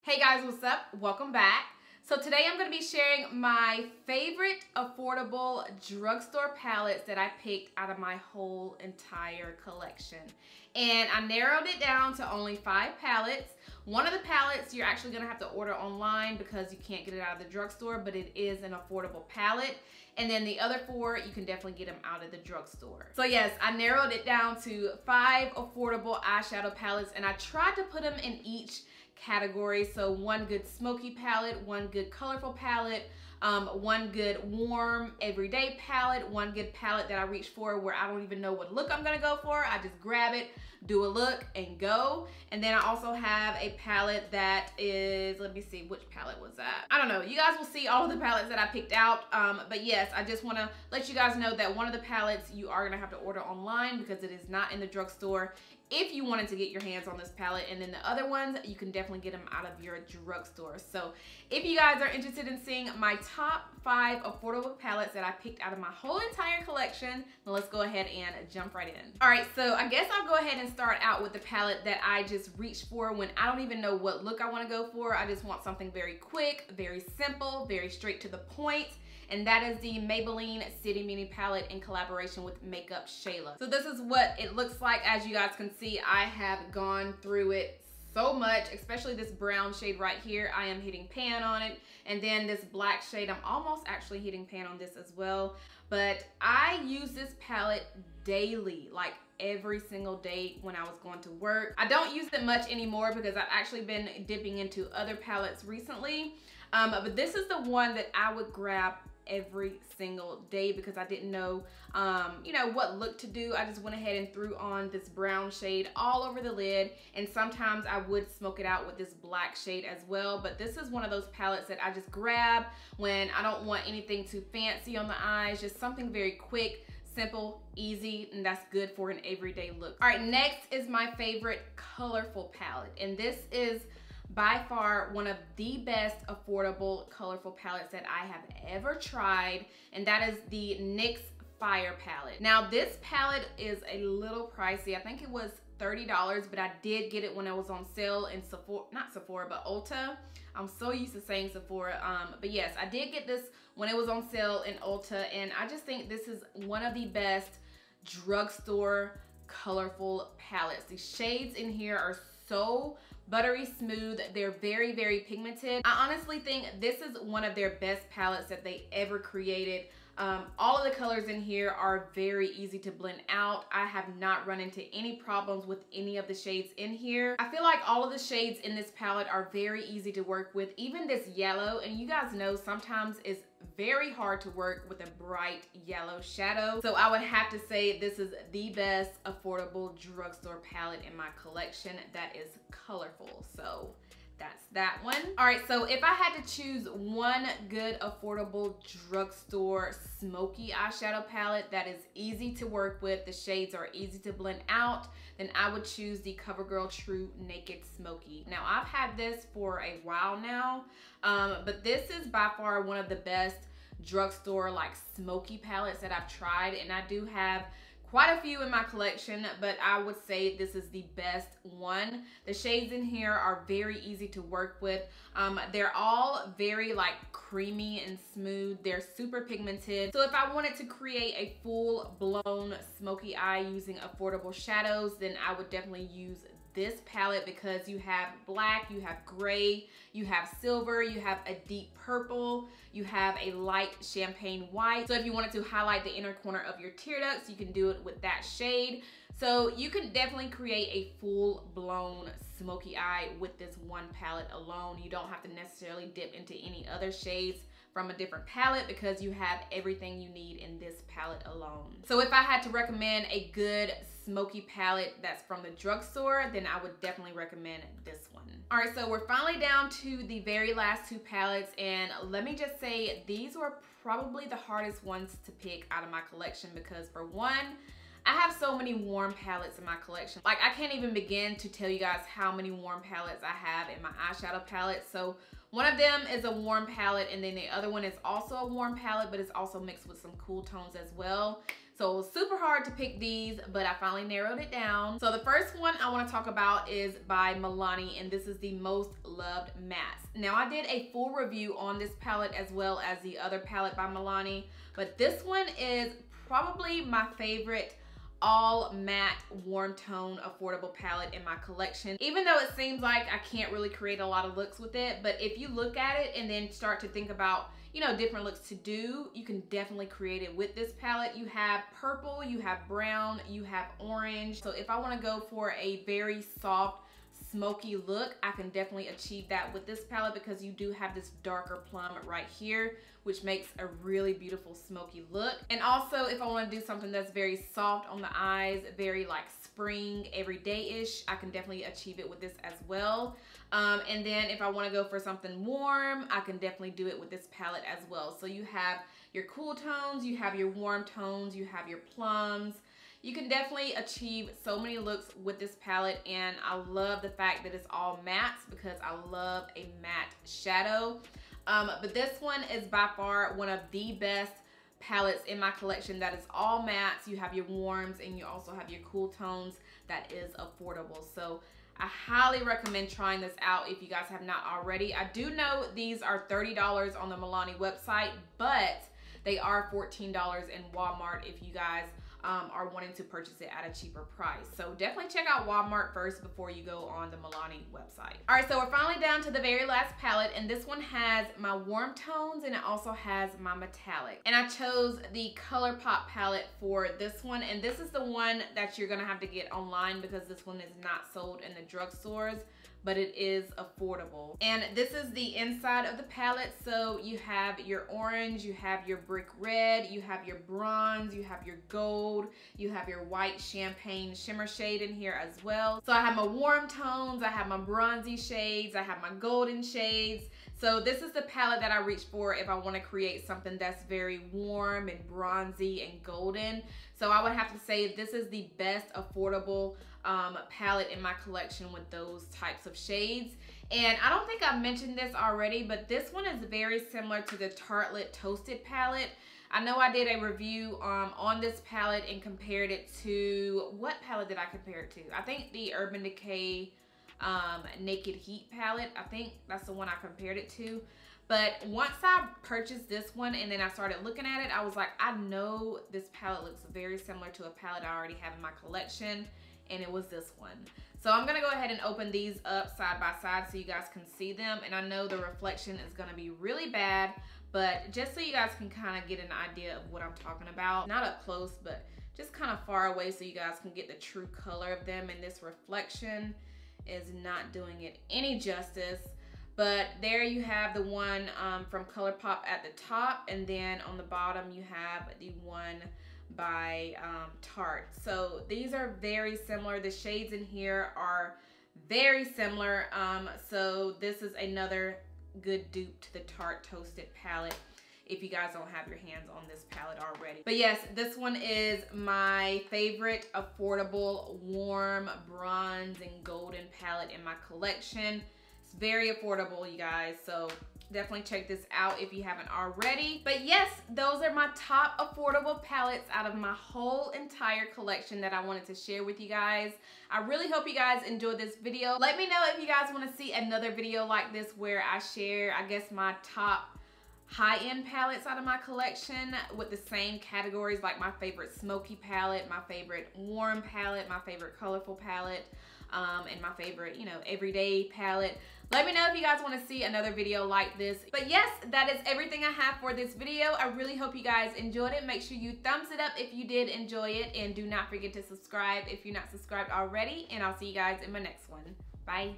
Hey guys, what's up? Welcome back. So today I'm going to be sharing my favorite affordable drugstore palettes that I picked out of my whole entire collection. And I narrowed it down to only 5 palettes. One of the palettes you're actually going to have to order online because you can't get it out of the drugstore, but it is an affordable palette. And then the other 4, you can definitely get them out of the drugstore. So yes, I narrowed it down to 5 affordable eyeshadow palettes, and I tried to put them in each category. So one good smoky palette, one good colorful palette, one good warm everyday palette, one good palette that I reach for where I don't even know what look I'm gonna go for. I just grab it, do a look, and go. And then I also have a palette that is, let me see, which palette was that? I don't know. You guys will see all of the palettes that I picked out. But yes, I just wanna let you guys know that one of the palettes you are gonna have to order online because it is not in the drugstore if you wanted to get your hands on this palette. And then the other ones, you can definitely get them out of your drugstore. So if you guys are interested in seeing my top 5 affordable palettes that I picked out of my whole entire collection, then let's go ahead and jump right in. All right, so I guess I'll go ahead and start out with the palette that I just reached for when I don't even know what look I want to go for. I just want something very quick, very simple, very straight to the point. And that is the Maybelline City Mini palette in collaboration with Makeupshayla. So this is what it looks like. As you guys can see, I have gone through it so much, especially this brown shade right here. I am hitting pan on it. And then this black shade, I'm almost actually hitting pan on this as well. But I use this palette daily, like every single day when I was going to work. I don't use it much anymore because I've actually been dipping into other palettes recently. But this is the one that I would grab every single day because I didn't know, you know, what look to do. I just went ahead and threw on this brown shade all over the lid, and sometimes I would smoke it out with this black shade as well. But this is one of those palettes that I just grab when I don't want anything too fancy on the eyes, just something very quick, simple, easy, and that's good for an everyday look. All right, next is my favorite colorful palette, and this is by far one of the best affordable colorful palettes that I have ever tried, and that is the NYX Fire palette. Now this palette is a little pricey. I think it was $30, but I did get it when it was on sale in Sephora, not Sephora, but Ulta. I'm so used to saying Sephora, but yes, I did get this when it was on sale in Ulta, and I just think this is one of the best drugstore colorful palettes. The shades in here are so buttery smooth. They're very, very pigmented. I honestly think this is one of their best palettes that they ever created. All of the colors in here are very easy to blend out. I have not run into any problems with any of the shades in here. I feel like all of the shades in this palette are very easy to work with. Even this yellow, and you guys know sometimes it's very hard to work with a bright yellow shadow. So I would have to say this is the best affordable drugstore palette in my collection that is colorful. So that's that one. All right, so if I had to choose one good affordable drugstore smoky eyeshadow palette that is easy to work with, the shades are easy to blend out, then I would choose the Covergirl TruNaked Smoky. Now I've had this for a while now, but this is by far one of the best drugstore like smoky palettes that I've tried, and I do have quite a few in my collection, but I would say this is the best one. The shades in here are very easy to work with. They're all very like creamy and smooth. They're super pigmented. So if I wanted to create a full-blown smoky eye using affordable shadows, then I would definitely use this palette because you have black, you have gray, you have silver, you have a deep purple, you have a light champagne white. So if you wanted to highlight the inner corner of your tear ducts, you can do it with that shade. So you can definitely create a full-blown smoky eye with this one palette alone. You don't have to necessarily dip into any other shades from a different palette because you have everything you need in this palette alone. So if I had to recommend a good smoky palette that's from the drugstore, then I would definitely recommend this one. All right, so we're finally down to the very last 2 palettes, and let me just say these were probably the hardest ones to pick out of my collection because for one, I have so many warm palettes in my collection. Like, I can't even begin to tell you guys how many warm palettes I have in my eyeshadow palette. So one of them is a warm palette, and then the other one is also a warm palette, but it's also mixed with some cool tones as well. So it was super hard to pick these, but I finally narrowed it down. So the first one I want to talk about is by Milani, and this is the Most Loved Mattes. Now, I did a full review on this palette as well as the other palette by Milani, but this one is probably my favorite all matte warm tone affordable palette in my collection. Even though it seems like I can't really create a lot of looks with it, but if you look at it and then start to think about, you know, different looks to do, you can definitely create it with this palette. You have purple, you have brown, you have orange. So if I want to go for a very soft smoky look, I can definitely achieve that with this palette, because you do have this darker plum right here, which makes a really beautiful smoky look. And also, if I want to do something that's very soft on the eyes, very like spring, everyday-ish, I can definitely achieve it with this as well. And then if I want to go for something warm, I can definitely do it with this palette as well. So you have your cool tones, you have your warm tones, you have your plums. You can definitely achieve so many looks with this palette, and I love the fact that it's all mattes because I love a matte shadow. But this one is by far one of the best palettes in my collection that is all mattes. You have your warms and you also have your cool tones that is affordable. So I highly recommend trying this out if you guys have not already. I do know these are $30 on the Milani website, but they are $14 in Walmart if you guys are wanting to purchase it at a cheaper price. So definitely check out Walmart first before you go on the Milani website. All right, so we're finally down to the very last palette, and this one has my warm tones and it also has my metallic. And I chose the Colourpop palette for this one, and this is the one that you're gonna have to get online because this one is not sold in the drugstores, but it is affordable. And this is the inside of the palette. So you have your orange, you have your brick red, you have your bronze, you have your gold, you have your white champagne shimmer shade in here as well. So I have my warm tones, I have my bronzy shades, I have my golden shades. So this is the palette that I reach for if I want to create something that's very warm and bronzy and golden. So I would have to say this is the best affordable palette in my collection with those types of shades. And I don't think I mentioned this already, but this one is very similar to the Tartelette Toasted palette. I know I did a review on this palette and compared it to, what palette did I compare it to? I think the Urban Decay Naked Heat palette. I think that's the one I compared it to. But once I purchased this one and then I started looking at it, I was like, I know this palette looks very similar to a palette I already have in my collection, and it was this one. So I'm gonna go ahead and open these up side by side so you guys can see them. And I know the reflection is gonna be really bad, but just so you guys can kind of get an idea of what I'm talking about. Not up close, but just kind of far away so you guys can get the true color of them. And this reflection is not doing it any justice. But there you have the one from Colourpop at the top, and then on the bottom you have the one by Tarte. So these are very similar. The shades in here are very similar. So this is another good dupe to the Tarte Toasted palette if you guys don't have your hands on this palette already. But yes, this one is my favorite affordable warm bronze and golden palette in my collection. It's very affordable, you guys, so definitely check this out if you haven't already. But yes, those are my top affordable palettes out of my whole entire collection that I wanted to share with you guys. I really hope you guys enjoyed this video. Let me know if you guys want to see another video like this where I share, I guess, my top high-end palettes out of my collection with the same categories, like my favorite smoky palette, my favorite warm palette, my favorite colorful palette, and my favorite, you know, everyday palette. Let me know if you guys want to see another video like this. But yes, that is everything I have for this video. I really hope you guys enjoyed it. Make sure you thumbs it up if you did enjoy it, and do not forget to subscribe if you're not subscribed already, and I'll see you guys in my next one. Bye.